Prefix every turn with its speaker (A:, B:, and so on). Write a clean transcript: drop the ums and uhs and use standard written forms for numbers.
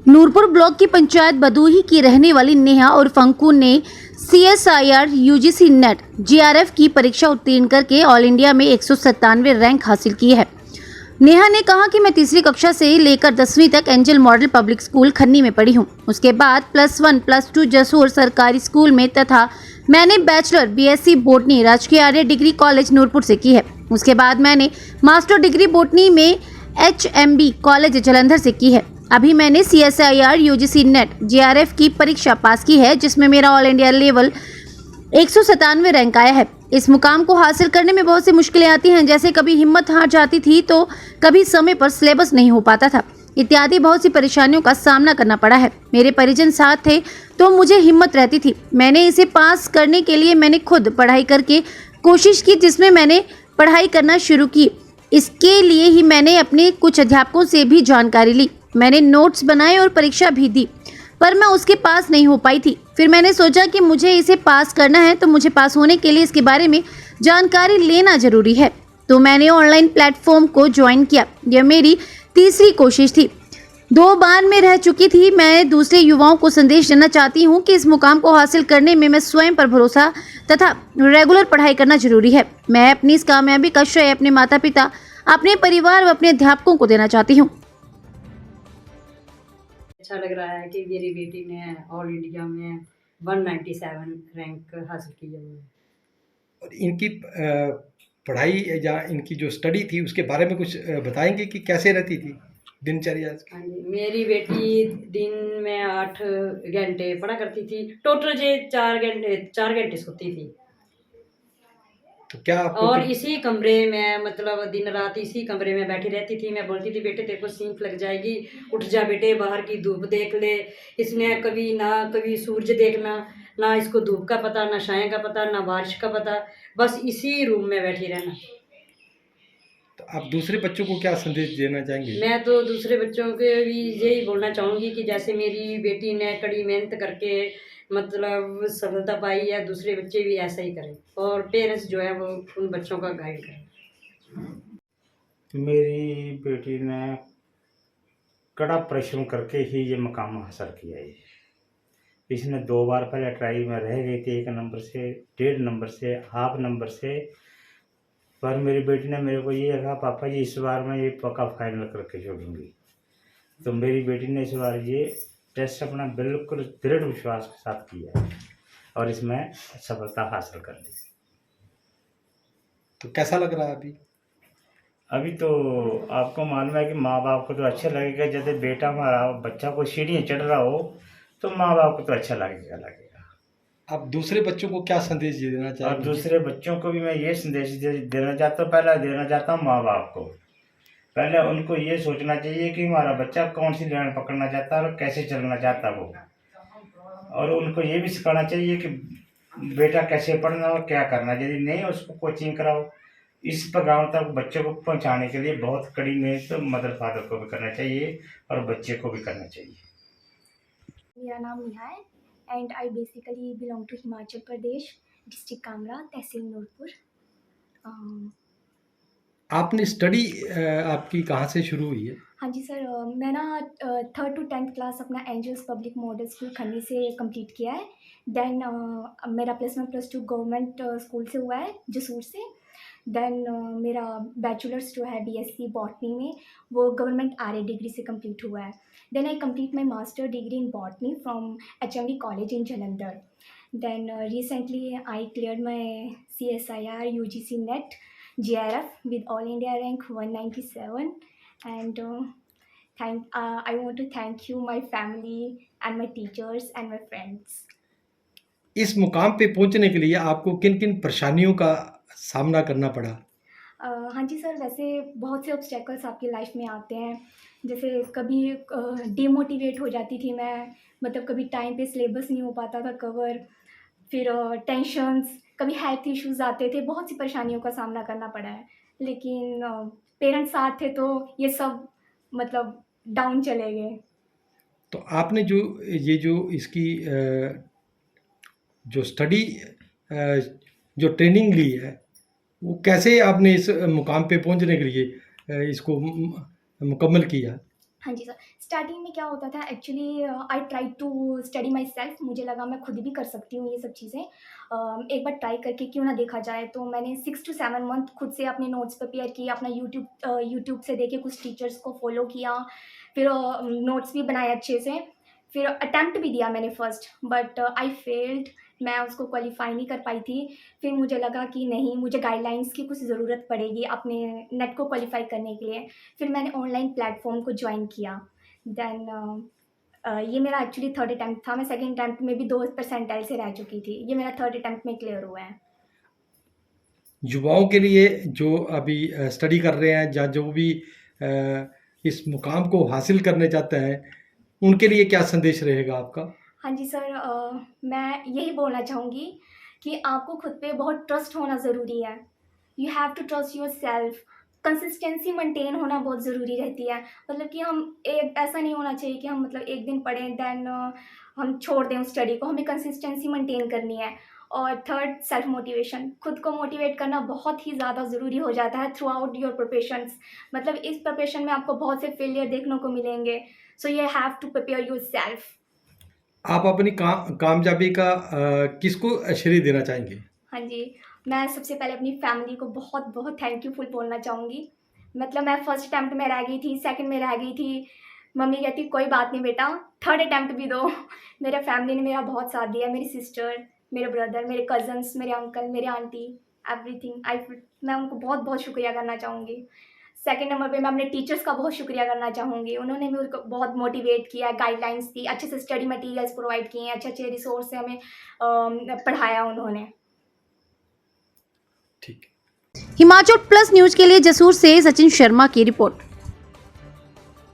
A: Nurpur block की पंचायत बदूही की रहने वाली नेहा और फंकू ने CSIR UGC नेट JRF की परीक्षा उत्तीर्ण करके ऑल इंडिया में 197वें रैंक हासिल की है। नेहा ने कहा कि मैं तीसरी कक्षा से लेकर 10वीं तक एंजल मॉडल पब्लिक स्कूल खन्नी में पढ़ी हूँ। उसके बाद +1 +2 जसूर सरकारी स्कूल में तथा मैंने बैचलर BSc बोटनी राजकीय आर्य डिग्री कॉलेज नूरपुर से की है। उसके बाद मैंने मास्टर डिग्री बोटनी में HMB कॉलेज जालंधर से की है। अभी मैंने CSIR UGC नेट JRF की परीक्षा पास की है, जिसमें मेरा ऑल इंडिया लेवल 197वें रैंक आया है। इस मुकाम को हासिल करने में बहुत सी मुश्किलें आती हैं, जैसे कभी हिम्मत हार जाती थी तो कभी समय पर सिलेबस नहीं हो पाता था, इत्यादि बहुत सी परेशानियों का सामना करना पड़ा है। मेरे परिजन साथ थे तो मुझे हिम्मत रहती थी। मैंने इसे पास करने के लिए मैंने खुद पढ़ाई करके कोशिश की, जिसमें मैंने पढ़ाई करना शुरू की। इसके लिए ही मैंने अपने कुछ अध्यापकों से भी जानकारी ली। मैंने नोट्स बनाए और परीक्षा भी दी, पर मैं उसके पास नहीं हो पाई थी। फिर मैंने सोचा कि मुझे इसे पास करना है, तो मुझे पास होने के लिए इसके बारे में जानकारी लेना जरूरी है। तो मैंने ऑनलाइन प्लेटफॉर्म को ज्वाइन किया। यह मेरी तीसरी कोशिश थी, 2 बार में रह चुकी थी। मैं दूसरे युवाओं को संदेश देना चाहती हूँ कि इस मुकाम को हासिल करने में मैं स्वयं पर भरोसा तथा रेगुलर पढ़ाई करना जरूरी है। मैं अपनी इस कामयाबी का श्रेय अपने माता पिता, अपने परिवार व अपने अध्यापकों को देना चाहती हूँ।
B: अच्छा लग रहा है कि मेरी बेटी ने ऑल इंडिया में 197 रैंक हासिल की है।
C: और इनकी पढ़ाई या इनकी जो स्टडी थी उसके बारे में कुछ बताएंगे कि कैसे रहती थी दिनचर्या?
B: हाँ जी, मेरी बेटी दिन में 8 घंटे पढ़ा करती थी। टोटल जे 4 घंटे सोती थी।
C: तो क्या आपको
B: और इसी कमरे में मतलब दिन रात इसी कमरे में बैठी रहती थी। मैं बोलती थी, बेटे तेरे को सींक लग जाएगी, उठ जा बेटे, बाहर की धूप देख ले। इसने कभी सूरज देखना, ना इसको धूप का पता, ना छाया का पता, ना बारिश का पता, बस इसी रूम में बैठी रहना।
C: तो आप दूसरे बच्चों को क्या संदेश देना चाहेंगे?
B: मैं तो दूसरे बच्चों को भी यही बोलना चाहूँगी कि जैसे मेरी बेटी ने कड़ी मेहनत करके मतलब सफलता पाई है, दूसरे बच्चे भी ऐसा ही करें और पेरेंट्स जो है वो उन बच्चों का गाइड करें।
D: मेरी बेटी ने कड़ा परिश्रम करके ही ये मुकाम हासिल किया है। इसने 2 बार पहले ट्राई में रह गई थी, 1 नंबर से, 1.5 नंबर से, हाफ नंबर से। पर मेरी बेटी ने मेरे को ये कहा, पापा जी इस बार मैं ये पक्का फाइनल करके छोड़ूंगी। तो मेरी बेटी ने इस बार ये टेस्ट अपना बिल्कुल दृढ़ विश्वास के साथ किया है और इसमें सफलता हासिल कर ली।
C: तो कैसा लग रहा है अभी?
D: अभी तो आपको मालूम है कि माँ बाप को तो अच्छा लगेगा, जैसे बेटा हमारा बच्चा कोई सीढ़ियाँ चढ़ रहा हो तो माँ बाप को तो अच्छा लगेगा।
C: आप दूसरे बच्चों को क्या संदेश देना
D: और
C: चाहेंगे?
D: दूसरे बच्चों को भी मैं ये संदेश देना चाहता हूँ। पहला देना चाहता हूँ माँ बाप को, पहले उनको ये सोचना चाहिए कि हमारा बच्चा कौन सी लाइन पकड़ना चाहता है और कैसे चलना चाहता है वो, और उनको ये भी सिखाना चाहिए कि बेटा कैसे पढ़ना और क्या करना। यदि नहीं उसको कोचिंग कराओ। इस प्रोग्राम तक बच्चों को पहुंचाने के लिए बहुत कड़ी मेहनत तो मदर फादर को भी करना चाहिए और बच्चे को भी करना चाहिए।
E: मेरा नाम नेहा है and I basically belong to Himachal Pradesh, district Kangra, तहसील नूरपुर।
C: आपने स्टडी आपकी कहाँ से शुरू हुई है?
E: हाँ जी सर, मैं ना 3rd to 10th क्लास अपना एंजल्स पब्लिक मॉडल स्कूल खन्नी से कंप्लीट किया है। देन मेरा +1 +2 गवर्नमेंट स्कूल से हुआ है, जसूर से। देन मेरा बैचलर्स जो है BSc बॉटनी में, वो गवर्नमेंट आर्य डिग्री से कंप्लीट हुआ है। Then I complete my master degree in botany from HMB college in Jalandhar. Then recently I cleared my CSIR UGC NET JRF with all India rank 197 and I want to thank you, my family and my teachers and my friends.
C: इस मुकाम पे पहुंचने के लिए आपको किन किन परेशानियों का सामना करना पड़ा?
E: हाँ जी सर, वैसे बहुत से ऑब्स्टेकल्स आपकी लाइफ में आते हैं। जैसे कभी डिमोटिवेट हो जाती थी मैं, मतलब कभी टाइम पे सिलेबस नहीं हो पाता था कवर, फिर टेंशन्स, कभी हेल्थ इश्यूज़ आते थे, बहुत सी परेशानियों का सामना करना पड़ा है। लेकिन पेरेंट्स साथ थे तो ये सब मतलब डाउन चले गए।
C: तो आपने जो इसकी जो स्टडी जो ट्रेनिंग ली है, वो कैसे आपने इस मुकाम पे पहुंचने के लिए इसको मुकम्मल किया?
E: हाँ जी सर। स्टार्टिंग में क्या होता था actually I try to study myself, मुझे लगा मैं खुद भी कर सकती हूँ ये सब चीज़ें। एक बार ट्राई करके क्यों ना देखा जाए, तो मैंने 6 टू 7 मंथ खुद से अपने नोट्स प्रिपेयर किए, अपना यूट्यूब से देखे, कुछ टीचर्स को फॉलो किया, फिर नोट्स भी बनाए अच्छे से, फिर अटेम्प्ट भी दिया मैंने फर्स्ट, बट आई फेल्ड, मैं उसको क्वालिफाई नहीं कर पाई थी। फिर मुझे लगा कि नहीं, मुझे गाइडलाइंस की कुछ ज़रूरत पड़ेगी अपने नेट को क्वालिफाई करने के लिए। फिर मैंने ऑनलाइन प्लेटफॉर्म को ज्वाइन किया। देन ये मेरा एक्चुअली थर्ड अटैम्प्ट था। मैं सेकंड अटैम्प्ट में भी 2 परसेंटाइल से रह चुकी थी। ये मेरा थर्ड अटैम्प्ट में क्लियर हुआ है।
C: युवाओं के लिए जो अभी स्टडी कर रहे हैं या जो भी इस मुकाम को हासिल करने चाहते हैं, उनके लिए क्या संदेश रहेगा आपका?
E: हाँ जी सर, मैं यही बोलना चाहूँगी कि आपको खुद पे बहुत ट्रस्ट होना ज़रूरी है। You have to trust yourself. Consistency maintain होना बहुत ज़रूरी रहती है। मतलब कि हम एक ऐसा नहीं होना चाहिए कि हम मतलब एक दिन पढ़ें देन हम छोड़ दें उस स्टडी को। हमें कंसिस्टेंसी मेंटेन करनी है। और थर्ड, सेल्फ मोटिवेशन। खुद को मोटिवेट करना बहुत ही ज़्यादा ज़रूरी हो जाता है थ्रू आउट योर प्रिपरेशंस। मतलब इस प्रिपरेशन में आपको बहुत से फेलियर देखने को मिलेंगे। So you have to prepare yourself.
C: आप अपनी कामयाबी का किसको श्रेय देना चाहेंगे?
E: हाँ जी, मैं सबसे पहले अपनी फैमिली को बहुत बहुत थैंक यू फुल बोलना चाहूँगी। मतलब मैं फर्स्ट अटैम्प्ट में रह गई थी, सेकंड में रह गई थी। मम्मी कहती कोई बात नहीं बेटा, थर्ड अटैम्प्ट भी दो। मेरे फैमिली ने मेरा बहुत साथ दिया। मेरी सिस्टर, मेरे ब्रदर, मेरे कज़न्स, मेरे अंकल, मेरे आंटी, एवरीथिंग। मैं उनको बहुत बहुत शुक्रिया करना चाहूँगी। सेकंड नंबर पे मैं अपने टीचर्स का बहुत शुक्रिया करना चाहूँगी। उन्होंने मेरे को बहुत मोटिवेट किया, गाइडलाइंस दी, अच्छे से स्टडी मटेरियल्स प्रोवाइड किए हैं, अच्छे-अच्छे रिसोर्स से हमें पढ़ाया उन्होंने।
C: ठीक है।
A: हिमाचल प्लस न्यूज के लिए जसूर से सचिन शर्मा की रिपोर्ट।